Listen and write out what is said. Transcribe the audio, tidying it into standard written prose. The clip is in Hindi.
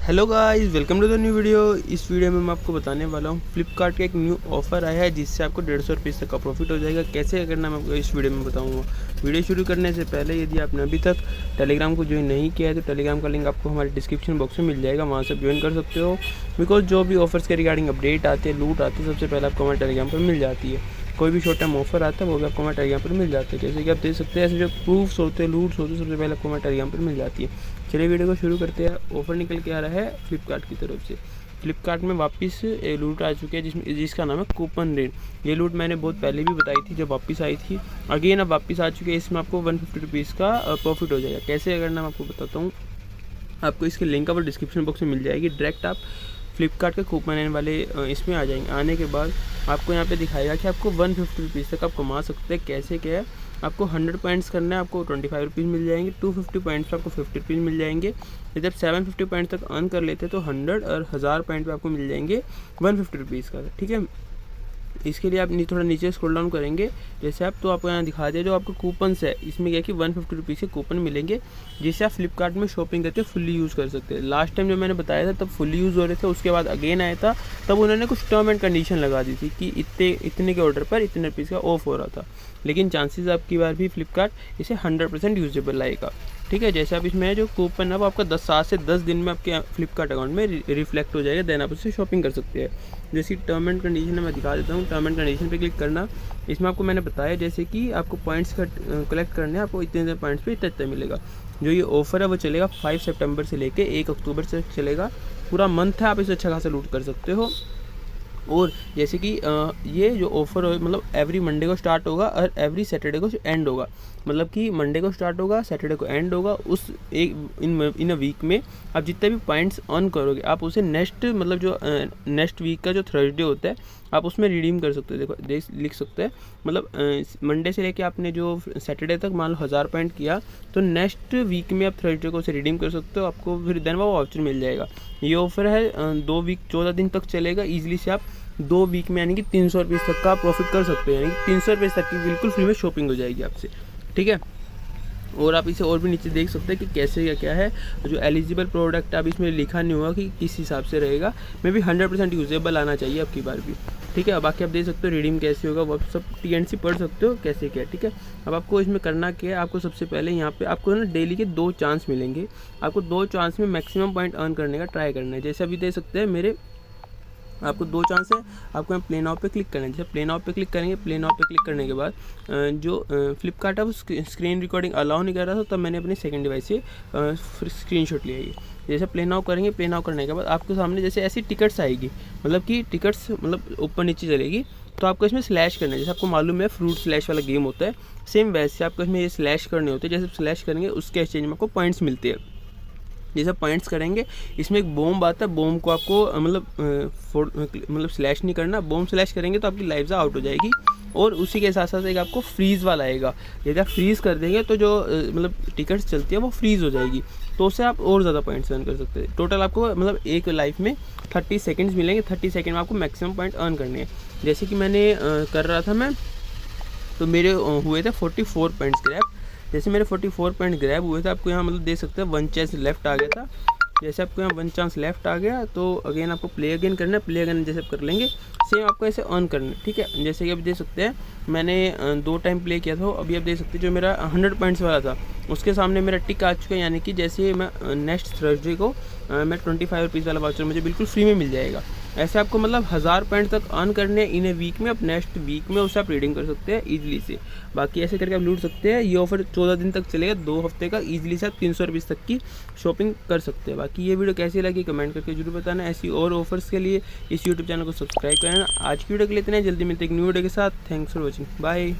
Hello guys, welcome to the new video. इस वीडियो में मैं आपको बताने वाला हूँ फ्लिपकार्ट का एक न्यू ऑफर आया है जिससे आपको 150 रुपीज़ तक का प्रॉफिट हो जाएगा। कैसे करना मैं आपको इस वीडियो में बताऊँगा। वीडियो शुरू करने से पहले यदि आपने अभी तक टेलीग्राम को ज्वाइन नहीं किया है तो टेलीग्राम का लिंक आपको हमारे डिस्क्रिप्शन बॉक्स में मिल जाएगा, वहाँ से ज्वाइन कर सकते हो। बिकॉज जो भी ऑफर्स के रिगार्डिंग अपडेट आते हैं, लूट आती है, सबसे पहले आपको हमारे टेलीग्राम पर मिल जाती है। कोई भी शॉर्ट टर्म ऑफर आता है वो भी आपको हमारे टेलीग्राम पर मिल जाता है। जैसे कि आप देख सकते हैं, ऐसे जो प्रूफ्स होते हैं, लूट्स होते हैं, सबसे पहले आपको हमारे टेलीग्राम पर मिल जाती है। चलिए वीडियो को शुरू करते हैं। ऑफर निकल के आ रहा है फ्लिपकार्ट की तरफ से। फ्लिपकार्ट में वापस लूट आ चुकी है जिसका नाम है कूपन रेट। ये लूट मैंने बहुत पहले भी बताई थी जब वापस आई थी। अगेन अब वापस आ चुकी है। इसमें आपको 150 रुपीज़ का प्रॉफिट हो जाएगा। कैसे करना मैं आपको बताता हूँ। आपको इसके लिंक आपको डिस्क्रिप्शन बॉक्स में मिल जाएगी। डायरेक्ट आप फ्लिपकार्ट के कूपन वाले इसमें आ जाएंगे। आने के बाद आपको यहाँ पे दिखाएगा कि आपको 150 रुपीज़ तक आप कमा सकते हैं। कैसे क्या है, आपको 100 पॉइंट्स करना है, आपको 25 रुपीज़ मिल जाएंगे। 250 पॉइंट्स पर आपको 50 रुपीज़ मिल जाएंगे। जब 750 पॉइंट्स तक अर्न कर लेते हैं तो 100 और 1000 पॉइंट पे आपको मिल जाएंगे 150 रुपीज़ का। ठीक है, इसके लिए आप थोड़ा नीचे स्क्रॉल डाउन करेंगे जैसे आप, तो आपको यहाँ दिखा दिया जो आपको कूपन्स है। इसमें क्या है कि 150 रुपीज़ के कूपन मिलेंगे जिससे आप फ्लिपकार्ट में शॉपिंग करके फुल्ली यूज़ कर सकते हैं। लास्ट टाइम जो मैंने बताया था तब फुल्ली यूज़ हो रहे थे, उसके बाद अगेन आया था, तब उन्होंने कुछ टर्म एंड कंडीशन लगा दी थी कि इतने के ऑर्डर पर इतने रुपीज़ का ऑफ हो रहा था। लेकिन चांसेस आपकी बार भी फ्लिपकार्ट इसे 100% यूजेबल लाएगा। ठीक है, जैसे आप इसमें जो कूपन है वो आपका 7 से 10 दिन में आपके फ्लिपकार्ट अकाउंट में रिफ्लेक्ट हो जाएगा। देन आप उससे शॉपिंग कर सकते हैं। जैसी टर्म एंड कंडीशन मैं दिखा देता हूँ। टर्म एंड कंडीशन पे क्लिक करना। इसमें आपको मैंने बताया जैसे कि आपको पॉइंट्स कलेक्ट करने हैं, आपको इतने पॉइंट्स पे इतना मिलेगा। जो ये ऑफर है वो चलेगा 5 सितंबर से लेके 1 अक्टूबर से चलेगा। पूरा मंथ है, आप इसे अच्छा खासा लूट कर सकते हो। और जैसे कि ये जो ऑफ़र हो मतलब एवरी मंडे को स्टार्ट होगा और एवरी सैटरडे को एंड होगा। मतलब कि मंडे को स्टार्ट होगा, सैटरडे को एंड होगा। उस एक इन अ वीक में आप जितने भी पॉइंट्स अर्न करोगे आप उसे नेक्स्ट मतलब जो नेक्स्ट वीक का जो थर्सडे होता है आप उसमें रिडीम कर सकते हो। देखो लिख सकते हैं मतलब मंडे से लेके आपने जो सैटरडे तक मान लो 1000 पॉइंट किया तो नेक्स्ट वीक में आप थर्सडे को उसे रिडीम कर सकते हो। आपको फिर देन वो वाउचर मिल जाएगा। ये ऑफर है 2 वीक 14 दिन तक चलेगा। ईजिली से आप 2 वीक में यानी कि 300 रुपीज़ तक का प्रॉफिट कर सकते हो। यानी कि 300 रुपीज़ तक की बिल्कुल फ्री में शॉपिंग हो जाएगी आपसे। ठीक है, और आप इसे और भी नीचे देख सकते हैं कि कैसे क्या है। जो एलिजिबल प्रोडक्ट अब इसमें लिखा नहीं हुआ कि किस हिसाब से रहेगा। मे भी 100% यूजेबल आना चाहिए आपकी बार भी। ठीक है, बाकी आप देख सकते हो रिडीम कैसे होगा, वो आप सब TNC पढ़ सकते हो कैसे क्या। ठीक है, अब आपको इसमें करना क्या है, आपको सबसे पहले यहाँ पे आपको ना डेली के 2 चांस मिलेंगे। आपको 2 चांस में मैक्सिमम पॉइंट अर्न करने का ट्राई करना है। जैसे अभी देख सकते हैं मेरे आपको 2 चांस है। आपको यहाँ प्ले नाउ पे क्लिक करना है। जैसे प्ले नाउ पे क्लिक करेंगे, प्ले नाउ पे क्लिक करने के बाद जो फ्लिपकार्ट है वो स्क्रीन रिकॉर्डिंग अलाउ नहीं कर रहा था, तब मैंने अपने सेकंड डिवाइस से स्क्रीनशॉट लिया है। जैसे प्ले नाउ करेंगे, प्ले नाउ करने के बाद आपके सामने जैसे ऐसी टिकट्स आएगी, मतलब कि टिकट्स मतलब ऊपर नीचे चलेगी। तो आपको इसमें स्लैश करना है। जैसे आपको मालूम है फ्रूट स्लैश वाला गेम होता है, सेम वैसे आपको इसमें ये स्लैश करने होते हैं। जैसे स्लैश करेंगे उसके एक्सचेंज में आपको पॉइंट्स मिलते हैं। जैसे पॉइंट्स करेंगे इसमें एक बॉम्ब आता है, बॉम्ब को आपको मतलब स्लैश नहीं करना। बॉम्ब स्लैश करेंगे तो आपकी लाइफ आउट हो जाएगी। और उसी के साथ साथ एक आपको फ्रीज़ वाला आएगा। यदि आप फ्रीज़ कर देंगे तो जो मतलब टिकट्स चलती है वो फ्रीज़ हो जाएगी, तो उससे आप और ज़्यादा पॉइंट्स अर्न कर सकते हैं। टोटल आपको मतलब एक लाइफ में 30 सेकेंड्स मिलेंगे। 30 सेकेंड में आपको मैक्सिमम पॉइंट अर्न करने हैं। जैसे कि मैंने कर रहा था मैं, तो मेरे हुए थे 44 पॉइंट्स ग्रैब। जैसे मेरे 44 पॉइंट ग्रैब हुए थे, आपको यहाँ मतलब देख सकते हैं 1 चांस लेफ्ट आ गया था। जैसे आपको यहाँ 1 चांस लेफ्ट आ गया तो अगेन आपको प्ले अगेन करना है। प्ले अगेन जैसे आप कर लेंगे सेम आपको ऐसे अर्न करना है। ठीक है, जैसे कि आप देख सकते हैं मैंने 2 टाइम प्ले किया था। अभी आप देख सकते हैं जो मेरा 100 पॉइंट्स वाला था उसके सामने मेरा टिक आ चुका है। यानी कि जैसे मैं नेक्स्ट थर्सडे को मैं 25 रुपीज़ वाला वाउचर मुझे बिल्कुल फ्री में मिल जाएगा। ऐसे आपको मतलब 1000 पॉइंट तक अर्न करने इन ए वीक में। आप नेक्स्ट वीक में उसे आप रीडिंग कर सकते हैं ईजिली से। बाकी ऐसे करके आप लूट सकते हैं। ये ऑफर 14 दिन तक चलेगा, 2 हफ्ते का। ईजिली से आप 300 रुपीज़ तक की शॉपिंग कर सकते हैं। बाकी ये वीडियो कैसी लगी कमेंट करके जरूर बताना। ऐसी और ऑफर्स के लिए इस यूट्यूब चैनल को सब्सक्राइब करना। आज की वीडियो के लिए इतना, जल्दी मिलते हैं एक न्यू वीडियो के साथ। Thanks for watching, bye.